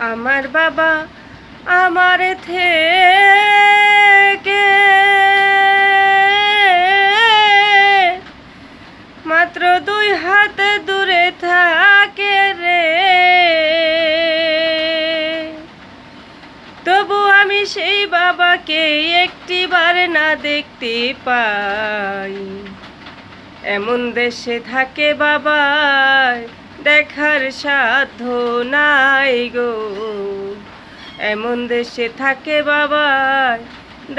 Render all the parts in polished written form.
আমার বাবা আমার থেকে মাত্র 2 হাত দূরে থাকে রে, তবু আমি সেই বাবাকে একটিবার না দেখতে পাই। এমন দেশে থাকে বাবা দেখার সাধ্য নাই গো, এমন দেশে থাকে বাবা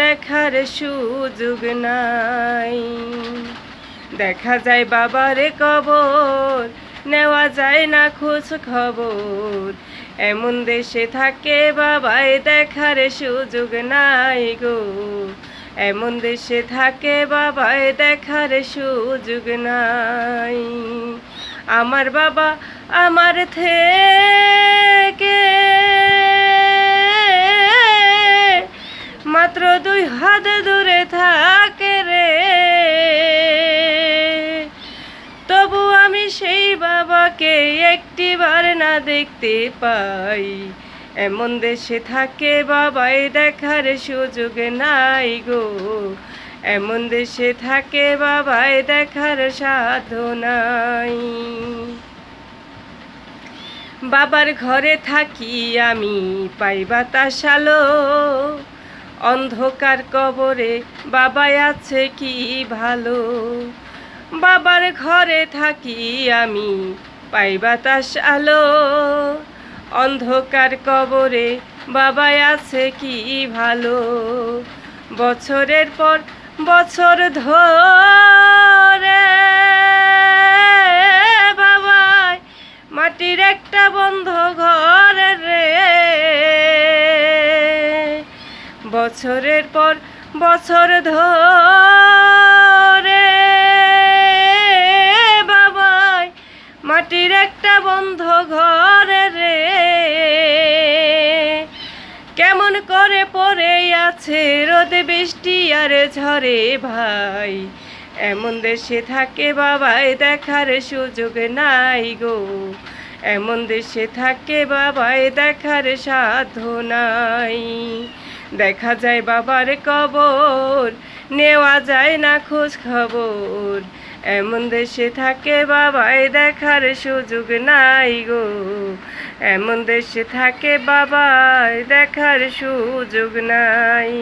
দেখার সুযোগ নাই। দেখা যায় বাবার কবর, নেওয়া যায় না খোঁজ খবর। এমন দেশে থাকে বাবাই দেখার সুযোগ নাই গো, এমন দেশে থাকে বাবাই দেখার সুযোগ নাই। আমার বাবা আমার থেকে মাত্র 2 হাত দূরে থাকে রে, তবু আমি সেই বাবাকে একটিবার না দেখতে পাই। এমন দেশে থাকে বাবাই দেখার সুযোগ নাই গো, এমন দেশে থাকে বাবাই দেখার সাধ্য নাই। বাবার ঘরে থাকি আমি পাই বাতাস আলো, অন্ধকার কবরে বাবাই আছে কি ভালো। বাবার ঘরে থাকি আমি পাই বাতাস আলো, অন্ধকার কবরে বাবাই আছে কি ভালো। বছরের পর বছর ধরে বাবাই মাটির একটা বন্ধ ঘর রে, বছরের পর বছর ধরে বাবাই মাটির একটা বন্ধ ঘর রে। কেমন করে পড়ে আছে রোদ বৃষ্টি আর ঝড়ে ভাই, এমন দেশে থাকে বাবাই দেখার সুযোগ নাই গো, এমন দেশে থাকে বাবাই দেখার সাধ্য নাই। দেখা যায় বাবার কবর, নেওয়া যায় না খোঁজ খবর। এমন দেশে থাকে বাবাই দেখার সুযোগ নাই গো, এমন দেশে থাকে বাবাই দেখার সুযোগ নাই।